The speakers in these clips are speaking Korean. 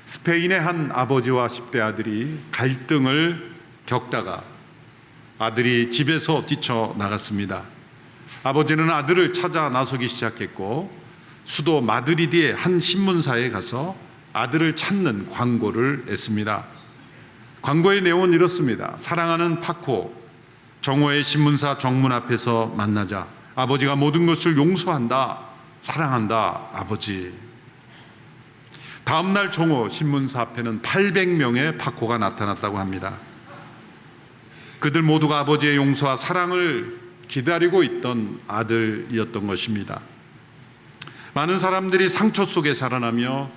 스페인의 한 아버지와 10대 아들이 갈등을 겪다가 아들이 집에서 뛰쳐나갔습니다. 아버지는 아들을 찾아 나서기 시작했고 수도 마드리드의 한 신문사에 가서 아들을 찾는 광고를 냈습니다. 광고의 내용은 이렇습니다. 사랑하는 파코, 정오의 신문사 정문 앞에서 만나자. 아버지가 모든 것을 용서한다. 사랑한다, 아버지. 다음 날 정오 신문사 앞에는 800명의 파코가 나타났다고 합니다. 그들 모두가 아버지의 용서와 사랑을 기다리고 있던 아들이었던 것입니다. 많은 사람들이 상처 속에 살아나며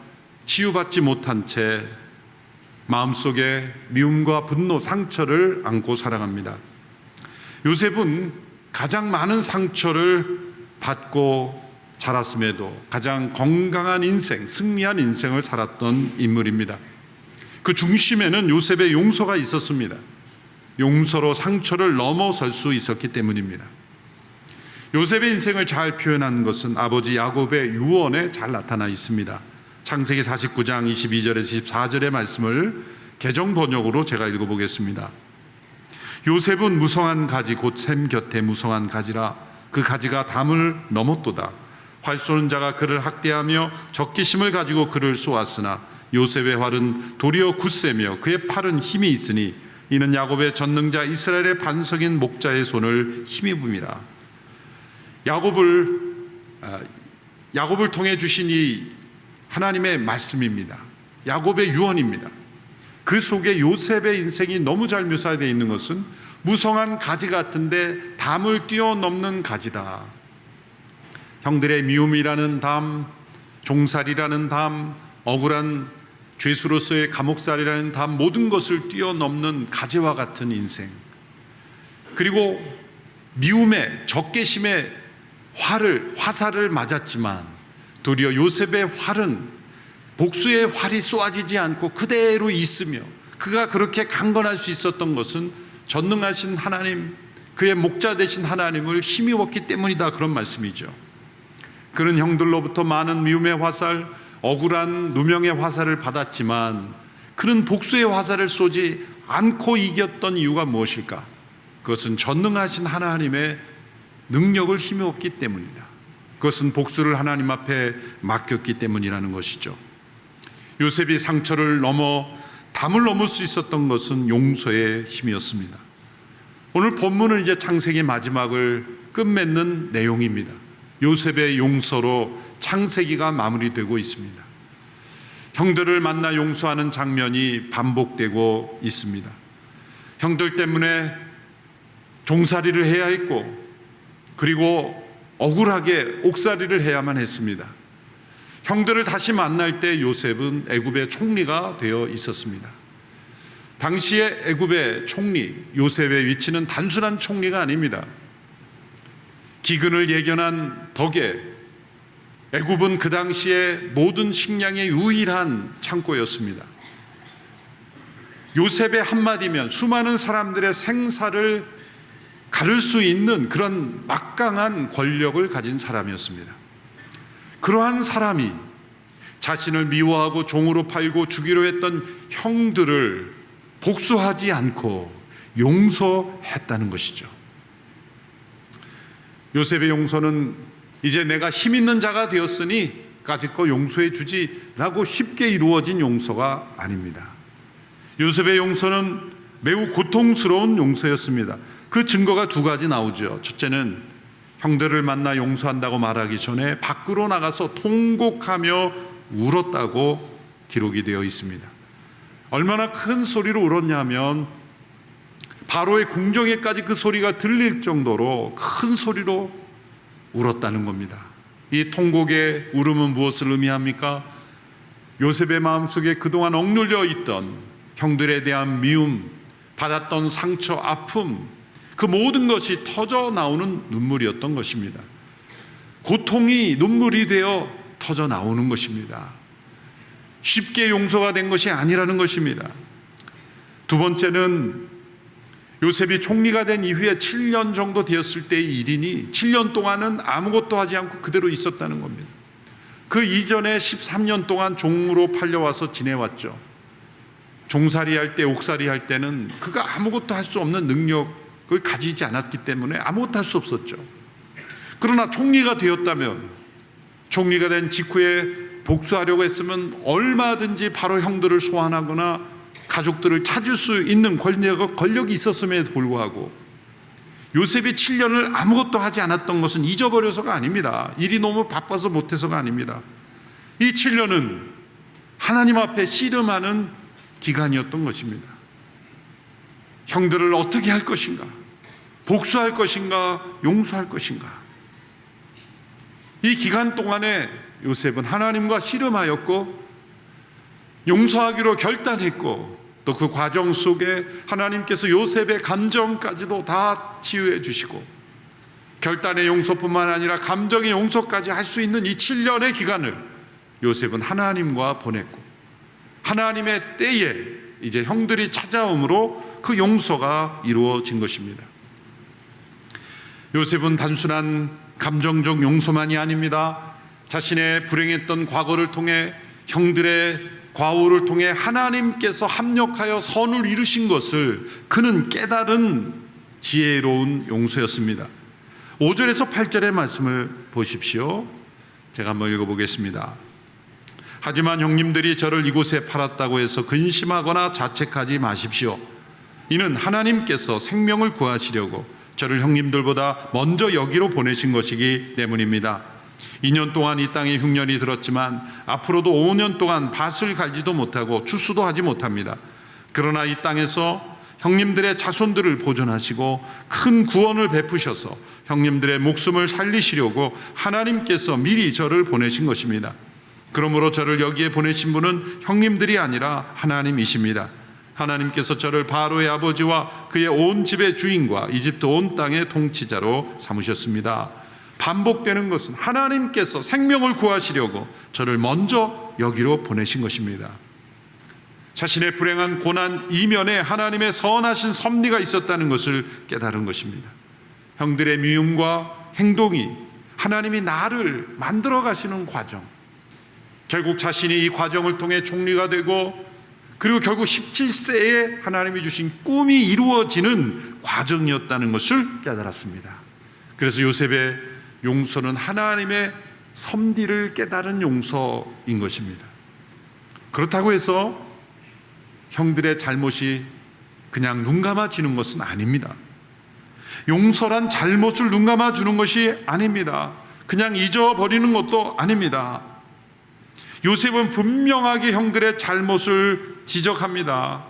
치유받지 못한 채 마음속에 미움과 분노, 상처를 안고 살아갑니다. 요셉은 가장 많은 상처를 받고 자랐음에도 가장 건강한 인생, 승리한 인생을 살았던 인물입니다. 그 중심에는 요셉의 용서가 있었습니다. 용서로 상처를 넘어설 수 있었기 때문입니다. 요셉의 인생을 잘 표현한 것은 아버지 야곱의 유언에 잘 나타나 있습니다. 창세기 49장 22절에서 24절의 말씀을 개정 번역으로 제가 읽어보겠습니다. 요셉은 무성한 가지 곧 샘 곁에 무성한 가지라 그 가지가 담을 넘었도다. 활 쏘는 자가 그를 학대하며 적개심을 가지고 그를 쏘았으나 요셉의 활은 도리어 굳세며 그의 팔은 힘이 있으니 이는 야곱의 전능자 이스라엘의 반석인 목자의 손을 힘입음이라. 야곱을 통해 주신 이 하나님의 말씀입니다. 야곱의 유언입니다. 그 속에 요셉의 인생이 너무 잘 묘사되어 있는 것은 무성한 가지 같은데 담을 뛰어넘는 가지다. 형들의 미움이라는 담, 종살이라는 담, 억울한 죄수로서의 감옥살이라는 담, 모든 것을 뛰어넘는 가지와 같은 인생. 그리고 미움의 적개심의 화살을 맞았지만 도리어 요셉의 활은 복수의 활이 쏘아지지 않고 그대로 있으며 그가 그렇게 강건할 수 있었던 것은 전능하신 하나님, 그의 목자 되신 하나님을 힘입었기 때문이다, 그런 말씀이죠. 그는 형들로부터 많은 미움의 화살, 억울한 누명의 화살을 받았지만 그는 복수의 화살을 쏘지 않고 이겼던 이유가 무엇일까? 그것은 전능하신 하나님의 능력을 힘입었기 때문이다. 그것은 복수를 하나님 앞에 맡겼기 때문이라는 것이죠. 요셉이 상처를 넘어 담을 넘을 수 있었던 것은 용서의 힘이었습니다. 오늘 본문은 이제 창세기 마지막을 끝맺는 내용입니다. 요셉의 용서로 창세기가 마무리되고 있습니다. 형들을 만나 용서하는 장면이 반복되고 있습니다. 형들 때문에 종살이를 해야 했고 그리고 억울하게 옥살이를 해야만 했습니다. 형들을 다시 만날 때 요셉은 애굽의 총리가 되어 있었습니다. 당시의 애굽의 총리 요셉의 위치는 단순한 총리가 아닙니다. 기근을 예견한 덕에 애굽은 그 당시에 모든 식량의 유일한 창고였습니다. 요셉의 한마디면 수많은 사람들의 생사를 가를 수 있는 그런 막강한 권력을 가진 사람이었습니다. 그러한 사람이 자신을 미워하고 종으로 팔고 죽이려 했던 형들을 복수하지 않고 용서했다는 것이죠. 요셉의 용서는 이제 내가 힘 있는 자가 되었으니 까짓거 용서해 주지 라고 쉽게 이루어진 용서가 아닙니다. 요셉의 용서는 매우 고통스러운 용서였습니다. 그 증거가 두 가지 나오죠. 첫째는 형들을 만나 용서한다고 말하기 전에 밖으로 나가서 통곡하며 울었다고 기록이 되어 있습니다. 얼마나 큰 소리로 울었냐면 바로의 궁정에까지 그 소리가 들릴 정도로 큰 소리로 울었다는 겁니다. 이 통곡의 울음은 무엇을 의미합니까? 요셉의 마음속에 그동안 억눌려 있던 형들에 대한 미움, 받았던 상처, 아픔, 그 모든 것이 터져 나오는 눈물이었던 것입니다. 고통이 눈물이 되어 터져 나오는 것입니다. 쉽게 용서가 된 것이 아니라는 것입니다. 두 번째는 요셉이 총리가 된 이후에 7년 정도 되었을 때의 일이니 7년 동안은 아무것도 하지 않고 그대로 있었다는 겁니다. 그 이전에 13년 동안 종으로 팔려와서 지내왔죠. 종살이 할 때, 옥살이 할 때는 그가 아무것도 할 수 없는 능력을 가지지 않았기 때문에 아무것도 할 수 없었죠. 그러나 총리가 되었다면, 총리가 된 직후에 복수하려고 했으면 얼마든지 바로 형들을 소환하거나 가족들을 찾을 수 있는 권력이 있었음에도 불구하고 요셉이 7년을 아무것도 하지 않았던 것은 잊어버려서가 아닙니다. 일이 너무 바빠서 못해서가 아닙니다. 이 7년은 하나님 앞에 씨름하는 기간이었던 것입니다. 형들을 어떻게 할 것인가? 복수할 것인가? 용서할 것인가? 이 기간 동안에 요셉은 하나님과 씨름하였고 용서하기로 결단했고, 또 그 과정 속에 하나님께서 요셉의 감정까지도 다 치유해 주시고, 결단의 용서뿐만 아니라 감정의 용서까지 할 수 있는 이 7년의 기간을 요셉은 하나님과 보냈고, 하나님의 때에 이제 형들이 찾아옴으로 그 용서가 이루어진 것입니다. 요셉은 단순한 감정적 용서만이 아닙니다. 자신의 불행했던 과거를 통해, 형들의 과오를 통해 하나님께서 합력하여 선을 이루신 것을 그는 깨달은 지혜로운 용서였습니다. 5절에서 8절의 말씀을 보십시오. 제가 한번 읽어보겠습니다. 하지만 형님들이 저를 이곳에 팔았다고 해서 근심하거나 자책하지 마십시오. 이는 하나님께서 생명을 구하시려고 저를 형님들보다 먼저 여기로 보내신 것이기 때문입니다. 2년 동안 이 땅에 흉년이 들었지만 앞으로도 5년 동안 밭을 갈지도 못하고 추수도 하지 못합니다. 그러나 이 땅에서 형님들의 자손들을 보존하시고 큰 구원을 베푸셔서 형님들의 목숨을 살리시려고 하나님께서 미리 저를 보내신 것입니다. 그러므로 저를 여기에 보내신 분은 형님들이 아니라 하나님이십니다. 하나님께서 저를 바로의 아버지와 그의 온 집의 주인과 이집트 온 땅의 통치자로 삼으셨습니다. 반복되는 것은 하나님께서 생명을 구하시려고 저를 먼저 여기로 보내신 것입니다. 자신의 불행한 고난 이면에 하나님의 선하신 섭리가 있었다는 것을 깨달은 것입니다. 형들의 미움과 행동이 하나님이 나를 만들어 가시는 과정, 결국 자신이 이 과정을 통해 총리가 되고, 그리고 결국 17세에 하나님이 주신 꿈이 이루어지는 과정이었다는 것을 깨달았습니다. 그래서 요셉의 용서는 하나님의 섭리를 깨달은 용서인 것입니다. 그렇다고 해서 형들의 잘못이 그냥 눈 감아지는 것은 아닙니다. 용서란 잘못을 눈 감아주는 것이 아닙니다. 그냥 잊어버리는 것도 아닙니다. 요셉은 분명하게 형들의 잘못을 지적합니다.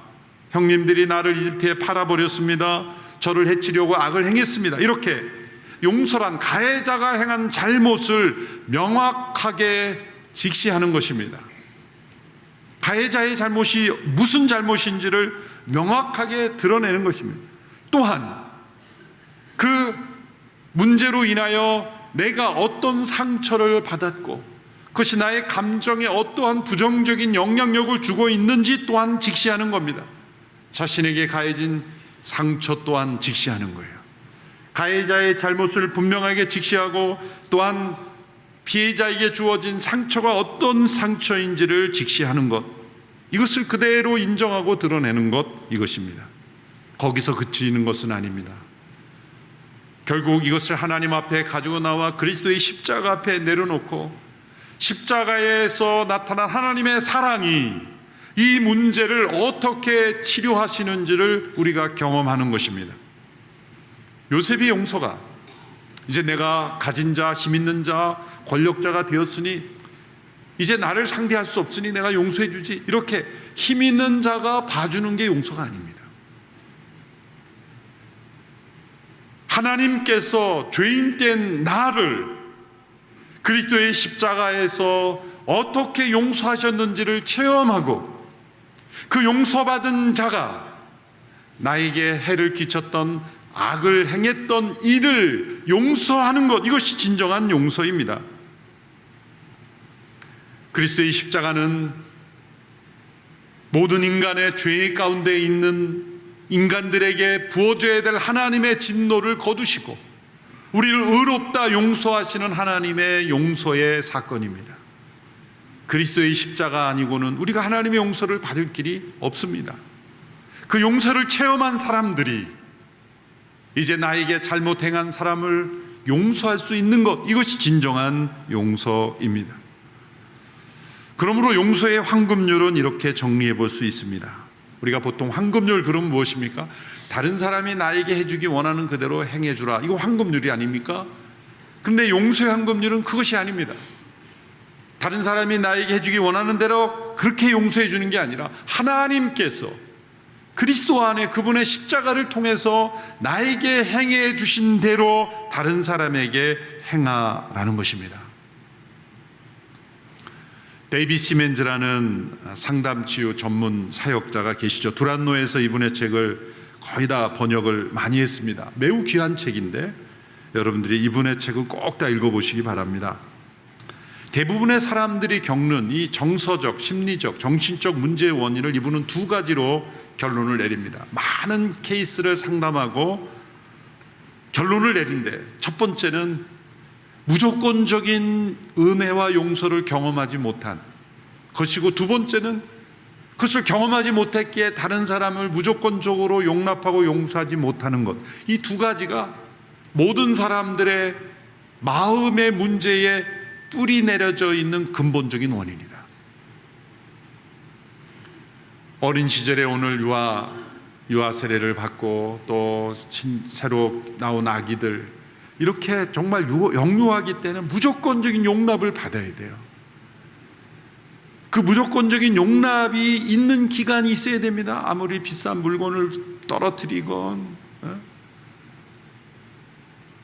형님들이 나를 이집트에 팔아버렸습니다. 저를 해치려고 악을 행했습니다. 이렇게 용서란 가해자가 행한 잘못을 명확하게 직시하는 것입니다. 가해자의 잘못이 무슨 잘못인지를 명확하게 드러내는 것입니다. 또한 그 문제로 인하여 내가 어떤 상처를 받았고 그것이 나의 감정에 어떠한 부정적인 영향력을 주고 있는지 또한 직시하는 겁니다. 자신에게 가해진 상처 또한 직시하는 거예요. 가해자의 잘못을 분명하게 직시하고 또한 피해자에게 주어진 상처가 어떤 상처인지를 직시하는 것, 이것을 그대로 인정하고 드러내는 것, 이것입니다. 거기서 그치는 것은 아닙니다. 결국 이것을 하나님 앞에 가지고 나와 그리스도의 십자가 앞에 내려놓고 십자가에서 나타난 하나님의 사랑이 이 문제를 어떻게 치료하시는지를 우리가 경험하는 것입니다. 요셉의 용서가 이제 내가 가진 자, 힘 있는 자, 권력자가 되었으니 이제 나를 상대할 수 없으니 내가 용서해 주지, 이렇게 힘 있는 자가 봐주는 게 용서가 아닙니다. 하나님께서 죄인된 나를 그리스도의 십자가에서 어떻게 용서하셨는지를 체험하고 그 용서받은 자가 나에게 해를 끼쳤던 악을 행했던 이를 용서하는 것, 이것이 진정한 용서입니다. 그리스도의 십자가는 모든 인간의 죄 가운데 있는 인간들에게 부어줘야 될 하나님의 진노를 거두시고 우리를 의롭다 용서하시는 하나님의 용서의 사건입니다. 그리스도의 십자가 아니고는 우리가 하나님의 용서를 받을 길이 없습니다. 그 용서를 체험한 사람들이 이제 나에게 잘못 행한 사람을 용서할 수 있는 것, 이것이 진정한 용서입니다. 그러므로 용서의 황금률은 이렇게 정리해 볼 수 있습니다. 우리가 보통 황금률 그럼 무엇입니까? 다른 사람이 나에게 해주기 원하는 그대로 행해주라, 이거 황금률이 아닙니까? 그런데 용서의 황금률은 그것이 아닙니다. 다른 사람이 나에게 해주기 원하는 대로 그렇게 용서해 주는 게 아니라 하나님께서 그리스도 안에 그분의 십자가를 통해서 나에게 행해 주신 대로 다른 사람에게 행하라는 것입니다. 데이비 시멘즈라는 상담치유 전문 사역자가 계시죠. 두란노에서 이분의 책을 거의 다 번역을 많이 했습니다. 매우 귀한 책인데 여러분들이 이분의 책을 꼭 다 읽어보시기 바랍니다. 대부분의 사람들이 겪는 이 정서적, 심리적, 정신적 문제의 원인을 이분은 두 가지로 결론을 내립니다. 많은 케이스를 상담하고 결론을 내린데, 첫 번째는 무조건적인 은혜와 용서를 경험하지 못한 것이고, 두 번째는 그것을 경험하지 못했기에 다른 사람을 무조건적으로 용납하고 용서하지 못하는 것. 이 두 가지가 모든 사람들의 마음의 문제에 뿌리 내려져 있는 근본적인 원인이다. 어린 시절에 오늘 유아 세례를 받고 또 새로 나온 아기들, 이렇게 정말 영유아기 때는 무조건적인 용납을 받아야 돼요. 그 무조건적인 용납이 있는 기간이 있어야 됩니다. 아무리 비싼 물건을 떨어뜨리건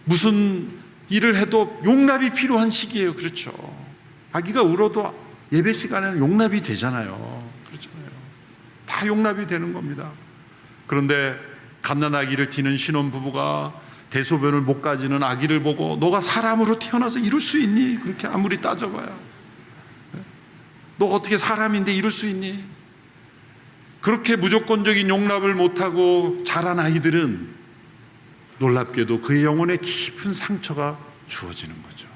무슨 일을 해도 용납이 필요한 시기예요. 그렇죠? 아기가 울어도 예배 시간에는 용납이 되잖아요. 그렇잖아요. 다 용납이 되는 겁니다. 그런데 갓난아기를 티는 신혼부부가 대소변을 못 가지는 아기를 보고 너가 사람으로 태어나서 이럴 수 있니? 그렇게 아무리 따져봐요. 너 어떻게 사람인데 이럴 수 있니? 그렇게 무조건적인 용납을 못하고 자란 아이들은 놀랍게도 그의 영혼에 깊은 상처가 주어지는 거죠.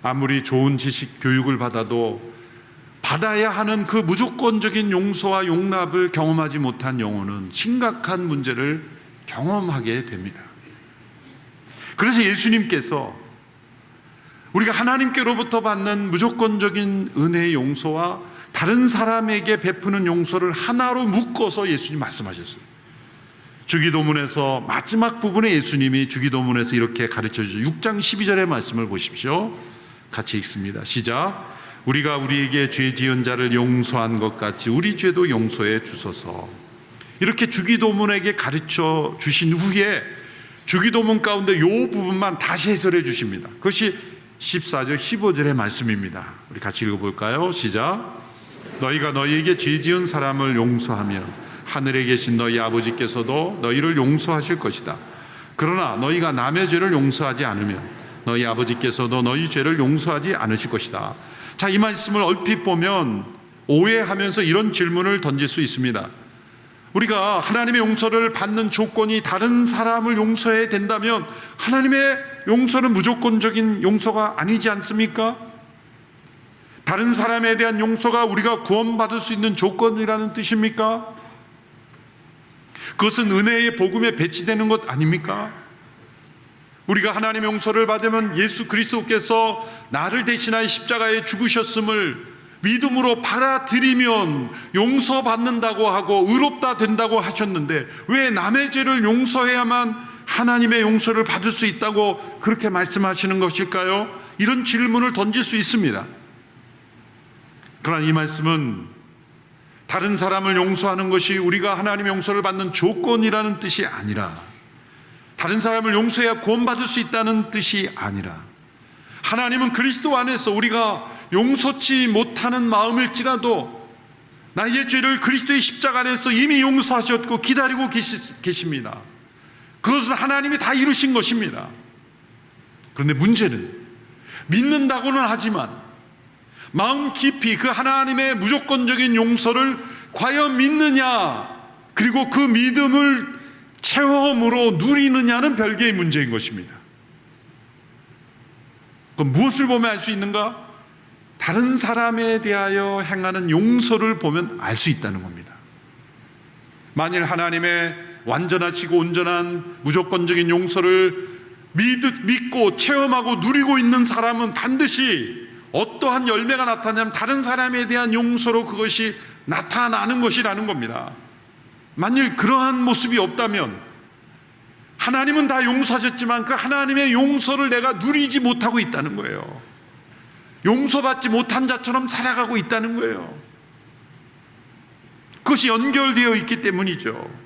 아무리 좋은 지식 교육을 받아도 받아야 하는 그 무조건적인 용서와 용납을 경험하지 못한 영혼은 심각한 문제를 경험하게 됩니다. 그래서 예수님께서 우리가 하나님께로부터 받는 무조건적인 은혜의 용서와 다른 사람에게 베푸는 용서를 하나로 묶어서 예수님 말씀하셨어요. 주기도문에서 마지막 부분에 예수님이 주기도문에서 이렇게 가르쳐주죠. 6장 12절의 말씀을 보십시오. 같이 읽습니다. 시작. 우리가 우리에게 죄 지은 자를 용서한 것 같이 우리 죄도 용서해 주소서. 이렇게 주기도문에게 가르쳐 주신 후에 주기도문 가운데 이 부분만 다시 해설해 주십니다. 그것이 14절 15절의 말씀입니다. 우리 같이 읽어볼까요? 시작. 너희가 너희에게 죄 지은 사람을 용서하면 하늘에 계신 너희 아버지께서도 너희를 용서하실 것이다. 그러나 너희가 남의 죄를 용서하지 않으면 너희 아버지께서도 너희 죄를 용서하지 않으실 것이다. 자, 이 말씀을 얼핏 보면 오해하면서 이런 질문을 던질 수 있습니다. 우리가 하나님의 용서를 받는 조건이 다른 사람을 용서해야 된다면 하나님의 용서는 무조건적인 용서가 아니지 않습니까? 다른 사람에 대한 용서가 우리가 구원받을 수 있는 조건이라는 뜻입니까? 그것은 은혜의 복음에 배치되는 것 아닙니까? 우리가 하나님의 용서를 받으면 예수 그리스도께서 나를 대신하여 십자가에 죽으셨음을 믿음으로 받아들이면 용서받는다고 하고 의롭다 된다고 하셨는데 왜 남의 죄를 용서해야만 하나님의 용서를 받을 수 있다고 그렇게 말씀하시는 것일까요? 이런 질문을 던질 수 있습니다. 그러나 이 말씀은 다른 사람을 용서하는 것이 우리가 하나님의 용서를 받는 조건이라는 뜻이 아니라, 다른 사람을 용서해야 구원받을 수 있다는 뜻이 아니라, 하나님은 그리스도 안에서 우리가 용서치 못하는 마음일지라도 나의 죄를 그리스도의 십자가 안에서 이미 용서하셨고 기다리고 계십니다. 그것은 하나님이 다 이루신 것입니다. 그런데 문제는 믿는다고는 하지만 마음 깊이 그 하나님의 무조건적인 용서를 과연 믿느냐, 그리고 그 믿음을 체험으로 누리느냐는 별개의 문제인 것입니다. 그럼 무엇을 보면 알 수 있는가? 다른 사람에 대하여 행하는 용서를 보면 알 수 있다는 겁니다. 만일 하나님의 완전하시고 온전한 무조건적인 용서를 믿고 체험하고 누리고 있는 사람은 반드시 어떠한 열매가 나타나면 다른 사람에 대한 용서로 그것이 나타나는 것이라는 겁니다. 만일 그러한 모습이 없다면 하나님은 다 용서하셨지만 그 하나님의 용서를 내가 누리지 못하고 있다는 거예요. 용서받지 못한 자처럼 살아가고 있다는 거예요. 그것이 연결되어 있기 때문이죠.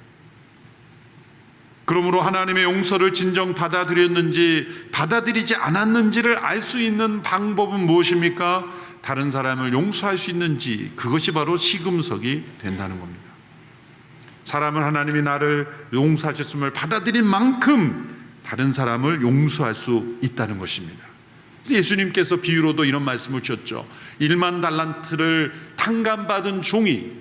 그러므로 하나님의 용서를 진정 받아들였는지 받아들이지 않았는지를 알 수 있는 방법은 무엇입니까? 다른 사람을 용서할 수 있는지, 그것이 바로 시금석이 된다는 겁니다. 사람은 하나님이 나를 용서하셨음을 받아들인 만큼 다른 사람을 용서할 수 있다는 것입니다. 예수님께서 비유로도 이런 말씀을 주셨죠. 1만 달란트를 탕감받은 종이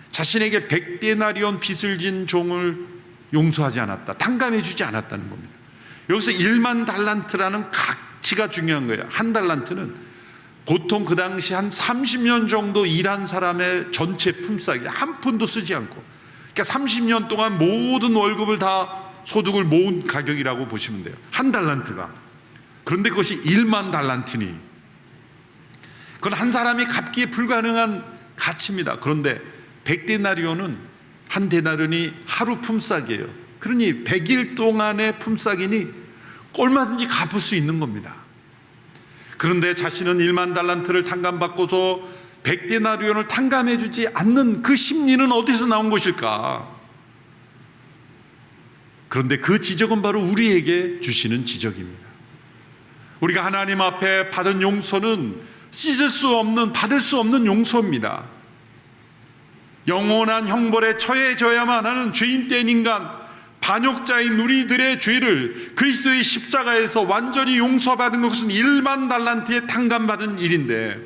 자신에게 100데나리온 빚을 진 종을 용서하지 않았다, 탕감해 주지 않았다는 겁니다. 여기서 1만 달란트라는 가치가 중요한 거예요. 한 달란트는 보통 그 당시 한 30년 정도 일한 사람의 전체 품삯이 한 푼도 쓰지 않고, 그러니까 30년 동안 모든 월급을 다 소득을 모은 가격이라고 보시면 돼요. 한 달란트가. 그런데 그것이 1만 달란트니 그건 한 사람이 갚기에 불가능한 가치입니다. 그런데 100데나리온은 한 데나리온이 하루 품삯이에요. 그러니 100일 동안의 품삯이니 얼마든지 갚을 수 있는 겁니다. 그런데 자신은 1만 달란트를 탕감받고서 100데나리온을 탕감해 주지 않는 그 심리는 어디서 나온 것일까? 그런데 그 지적은 바로 우리에게 주시는 지적입니다. 우리가 하나님 앞에 받은 용서는 씻을 수 없는, 받을 수 없는 용서입니다. 영원한 형벌에 처해져야만 하는 죄인된 인간, 반역자인 우리들의 죄를 그리스도의 십자가에서 완전히 용서받은 것은 1만 달란트에 탕감받은 일인데,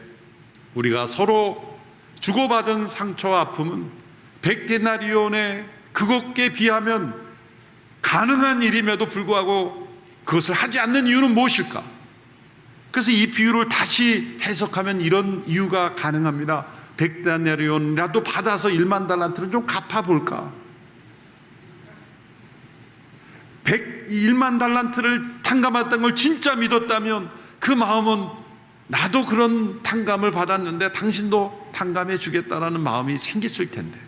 우리가 서로 주고받은 상처와 아픔은 100데나리온의 그것께 비하면 가능한 일임에도 불구하고 그것을 하지 않는 이유는 무엇일까? 그래서 이 비유를 다시 해석하면 이런 이유가 가능합니다. 100데나리온이라도 받아서 1만 달란트를 좀 갚아볼까? 1만 달란트를 탕감했던 걸 진짜 믿었다면 그 마음은 나도 그런 탕감을 받았는데 당신도 탕감해 주겠다라는 마음이 생겼을 텐데,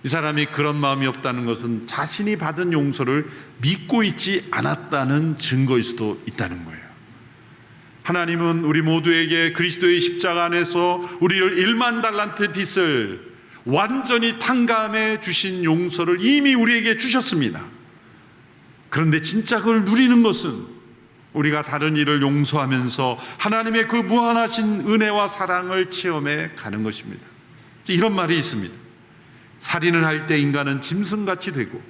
이 사람이 그런 마음이 없다는 것은 자신이 받은 용서를 믿고 있지 않았다는 증거일 수도 있다는 거예요. 하나님은 우리 모두에게 그리스도의 십자가 안에서 우리를 1만 달란트 빚을 완전히 탕감해 주신 용서를 이미 우리에게 주셨습니다. 그런데 진짜 그걸 누리는 것은 우리가 다른 이를 용서하면서 하나님의 그 무한하신 은혜와 사랑을 체험해 가는 것입니다. 이런 말이 있습니다. 살인을 할 때 인간은 짐승같이 되고,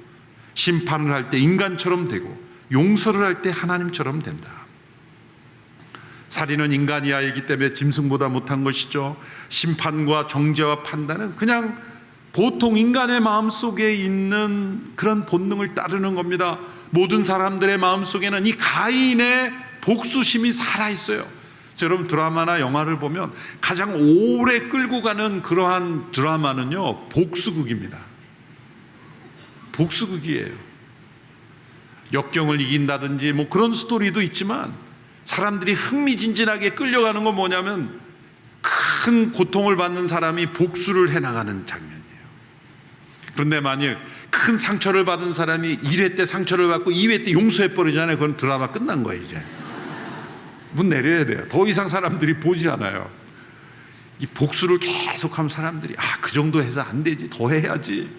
심판을 할 때 인간처럼 되고, 용서를 할 때 하나님처럼 된다. 살인은 인간이 아니기 때문에 짐승보다 못한 것이죠. 심판과 정죄와 판단은 그냥 보통 인간의 마음속에 있는 그런 본능을 따르는 겁니다. 모든 사람들의 마음속에는 이 가인의 복수심이 살아있어요. 여러분, 드라마나 영화를 보면 가장 오래 끌고 가는 그러한 드라마는요, 복수극입니다. 복수극이에요. 역경을 이긴다든지 뭐 그런 스토리도 있지만, 사람들이 흥미진진하게 끌려가는 건 뭐냐면 큰 고통을 받는 사람이 복수를 해나가는 장면이에요. 그런데 만일 큰 상처를 받은 사람이 1회 때 상처를 받고 2회 때 용서해버리잖아요. 그건 드라마 끝난 거예요. 이제 문 내려야 돼요. 더 이상 사람들이 보지 않아요. 이 복수를 계속하면 사람들이 그 정도 해서 안 되지, 더 해야지.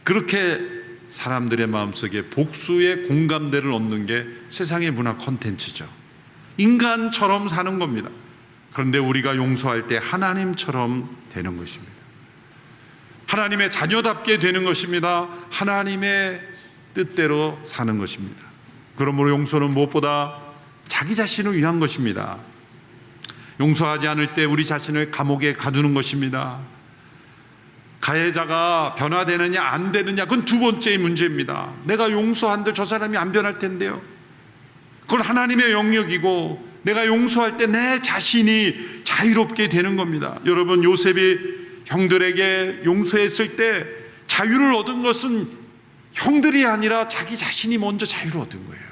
그렇게 사람들의 마음속에 복수의 공감대를 얻는 게 세상의 문화 콘텐츠죠. 인간처럼 사는 겁니다. 그런데 우리가 용서할 때 하나님처럼 되는 것입니다. 하나님의 자녀답게 되는 것입니다. 하나님의 뜻대로 사는 것입니다. 그러므로 용서는 무엇보다 자기 자신을 위한 것입니다. 용서하지 않을 때 우리 자신을 감옥에 가두는 것입니다. 가해자가 변화되느냐 안 되느냐, 그건 두 번째의 문제입니다. 내가 용서한들 저 사람이 안 변할 텐데요. 그건 하나님의 영역이고 내가 용서할 때 내 자신이 자유롭게 되는 겁니다. 여러분, 요셉이 형들에게 용서했을 때 자유를 얻은 것은 형들이 아니라 자기 자신이 먼저 자유를 얻은 거예요.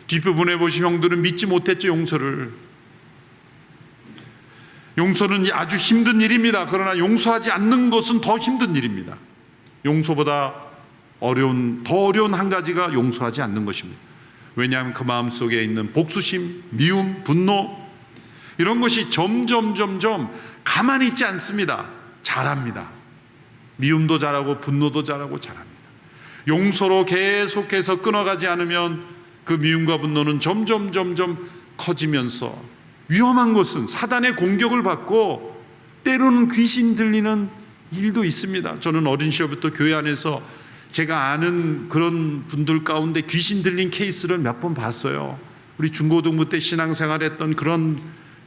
뒷부분에 보시면 형들은 믿지 못했죠, 용서를. 용서는 아주 힘든 일입니다. 그러나 용서하지 않는 것은 더 힘든 일입니다. 용서보다 더 어려운 한 가지가 용서하지 않는 것입니다. 왜냐하면 그 마음속에 있는 복수심, 미움, 분노, 이런 것이 점점 가만히 있지 않습니다. 자랍니다. 미움도 자라고 분노도 자라고 자랍니다. 용서로 계속해서 끊어가지 않으면 그 미움과 분노는 점점 커지면서 위험한 것은 사단의 공격을 받고 때로는 귀신 들리는 일도 있습니다. 저는 어린 시절부터 교회 안에서 제가 아는 그런 분들 가운데 귀신 들린 케이스를 몇 번 봤어요. 우리 중고등부 때 신앙생활했던 그런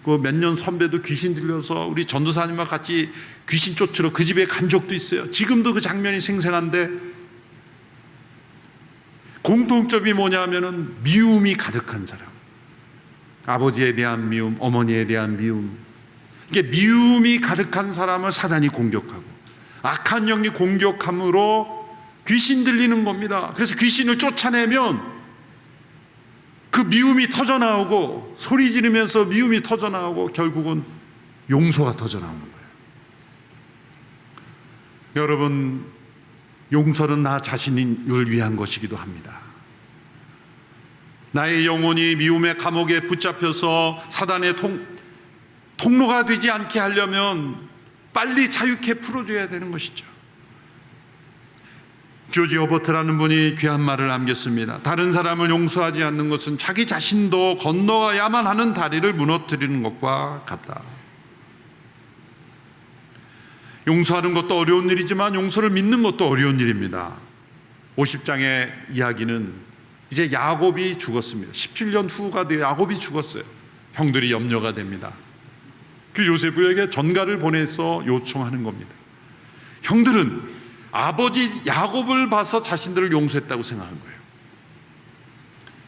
몇 년 선배도 귀신 들려서 우리 전도사님과 같이 귀신 쫓으러 그 집에 간 적도 있어요. 지금도 그 장면이 생생한데, 공통점이 뭐냐면은 미움이 가득한 사람, 아버지에 대한 미움, 어머니에 대한 미움, 이게 미움이 가득한 사람을 사단이 공격하고 악한 영이 공격함으로 귀신 들리는 겁니다. 그래서 귀신을 쫓아내면 그 미움이 터져나오고, 소리 지르면서 미움이 터져나오고 결국은 용서가 터져나오는 거예요. 여러분, 용서는 나 자신을 위한 것이기도 합니다. 나의 영혼이 미움의 감옥에 붙잡혀서 사단의 통로가 되지 않게 하려면 빨리 자유케 풀어줘야 되는 것이죠. 조지 오버트라는 분이 귀한 말을 남겼습니다. 다른 사람을 용서하지 않는 것은 자기 자신도 건너야만 하는 다리를 무너뜨리는 것과 같다. 용서하는 것도 어려운 일이지만 용서를 믿는 것도 어려운 일입니다. 50장의 이야기는 이제 야곱이 죽었습니다. 17년 후가 되어 야곱이 죽었어요. 형들이 염려가 됩니다. 그 요셉에게 전가를 보내서 요청하는 겁니다. 형들은 아버지 야곱을 봐서 자신들을 용서했다고 생각한 거예요.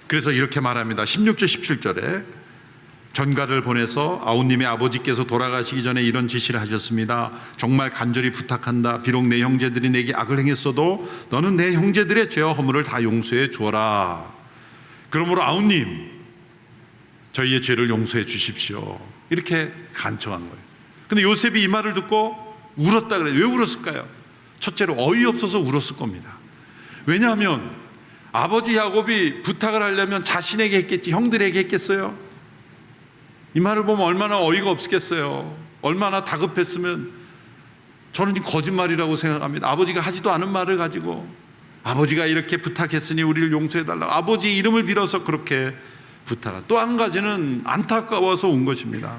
그래서 이렇게 말합니다. 16절 17절에 전가를 보내서 아우님의 아버지께서 돌아가시기 전에 이런 지시를 하셨습니다. 정말 간절히 부탁한다. 비록 내 형제들이 내게 악을 행했어도 너는 내 형제들의 죄와 허물을 다 용서해 주어라. 그러므로 아우님, 저희의 죄를 용서해 주십시오. 이렇게 간청한 거예요. 근데 요셉이 이 말을 듣고 울었다 그래요. 왜 울었을까요? 첫째로 어이없어서 울었을 겁니다. 왜냐하면 아버지 야곱이 부탁을 하려면 자신에게 했겠지 형들에게 했겠어요? 이 말을 보면 얼마나 어이가 없겠어요. 얼마나 다급했으면. 저는 거짓말이라고 생각합니다. 아버지가 하지도 않은 말을 가지고 아버지가 이렇게 부탁했으니 우리를 용서해달라고 아버지 이름을 빌어서 그렇게 부탁한. 또 한 가지는 안타까워서 온 것입니다.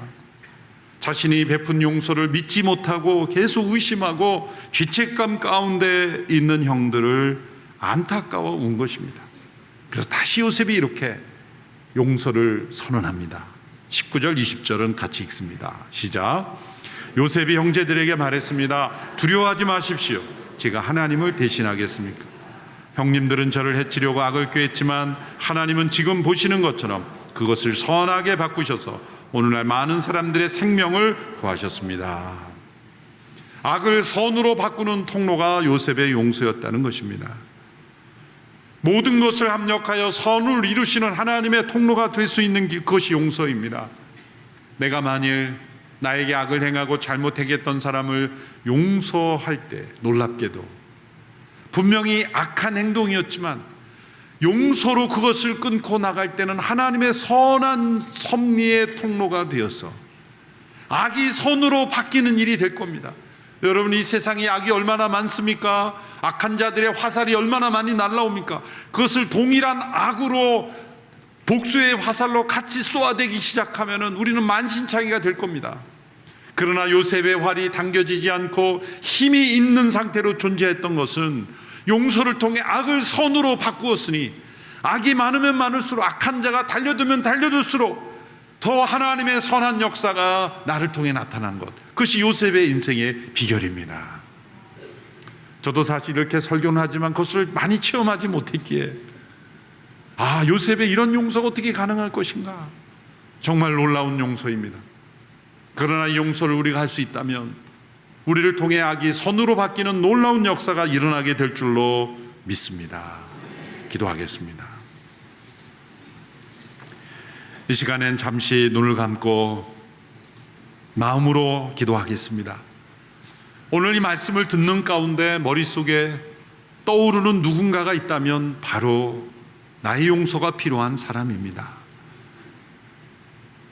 자신이 베푼 용서를 믿지 못하고 계속 의심하고 죄책감 가운데 있는 형들을 안타까워 온 것입니다. 그래서 다시 요셉이 이렇게 용서를 선언합니다. 19절 20절은 같이 읽습니다. 시작. 요셉이 형제들에게 말했습니다. 두려워하지 마십시오. 제가 하나님을 대신하겠습니까? 형님들은 저를 해치려고 악을 꾀했지만 하나님은 지금 보시는 것처럼 그것을 선하게 바꾸셔서 오늘날 많은 사람들의 생명을 구하셨습니다. 악을 선으로 바꾸는 통로가 요셉의 용서였다는 것입니다. 모든 것을 합력하여 선을 이루시는 하나님의 통로가 될 수 있는 길, 그것이 용서입니다. 내가 만일 나에게 악을 행하고 잘못했던 사람을 용서할 때 놀랍게도 분명히 악한 행동이었지만 용서로 그것을 끊고 나갈 때는 하나님의 선한 섭리의 통로가 되어서 악이 선으로 바뀌는 일이 될 겁니다. 여러분, 이 세상에 악이 얼마나 많습니까? 악한 자들의 화살이 얼마나 많이 날라옵니까? 그것을 동일한 악으로 복수의 화살로 같이 쏘아대기 시작하면 우리는 만신창이가 될 겁니다. 그러나 요셉의 활이 당겨지지 않고 힘이 있는 상태로 존재했던 것은 용서를 통해 악을 선으로 바꾸었으니 악이 많으면 많을수록, 악한 자가 달려들면 달려들수록 더 하나님의 선한 역사가 나를 통해 나타난 것, 그것이 요셉의 인생의 비결입니다. 저도 사실 이렇게 설교는 하지만 그것을 많이 체험하지 못했기에 아, 요셉의 이런 용서가 어떻게 가능할 것인가? 정말 놀라운 용서입니다. 그러나 이 용서를 우리가 할 수 있다면 우리를 통해 악이 선으로 바뀌는 놀라운 역사가 일어나게 될 줄로 믿습니다. 기도하겠습니다. 이 시간엔 잠시 눈을 감고 마음으로 기도하겠습니다. 오늘 이 말씀을 듣는 가운데 머릿속에 떠오르는 누군가가 있다면 바로 나의 용서가 필요한 사람입니다.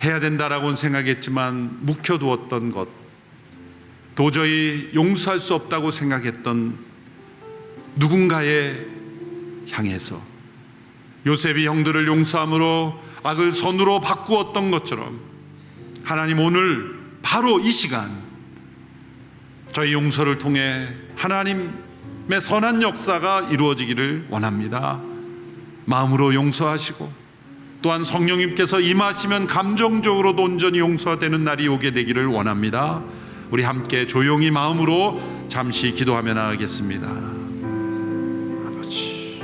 해야 된다라고는 생각했지만 묵혀두었던 것, 도저히 용서할 수 없다고 생각했던 누군가에 향해서 요셉이 형들을 용서함으로 악을 선으로 바꾸었던 것처럼 하나님, 오늘 바로 이 시간 저희 용서를 통해 하나님의 선한 역사가 이루어지기를 원합니다. 마음으로 용서하시고 또한 성령님께서 임하시면 감정적으로도 온전히 용서가 되는 날이 오게 되기를 원합니다. 우리 함께 조용히 마음으로 잠시 기도하며 나가겠습니다. 아버지,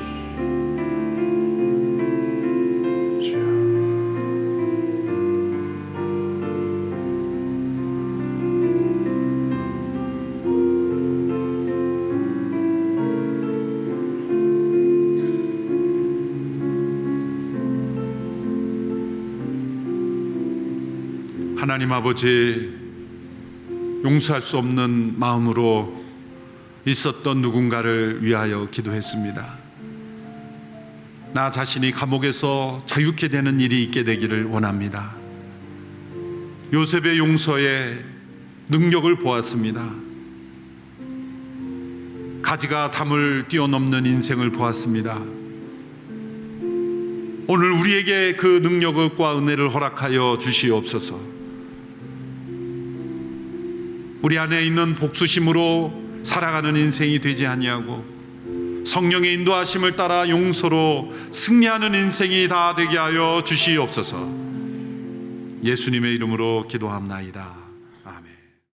하나님 아버지, 용서할 수 없는 마음으로 있었던 누군가를 위하여 기도했습니다. 나 자신이 감옥에서 자유케 되는 일이 있게 되기를 원합니다. 요셉의 용서의 능력을 보았습니다. 가지가 담을 뛰어넘는 인생을 보았습니다. 오늘 우리에게 그 능력과 은혜를 허락하여 주시옵소서. 우리 안에 있는 복수심으로 살아가는 인생이 되지 아니하고 성령의 인도하심을 따라 용서로 승리하는 인생이 다 되게 하여 주시옵소서. 예수님의 이름으로 기도합나이다.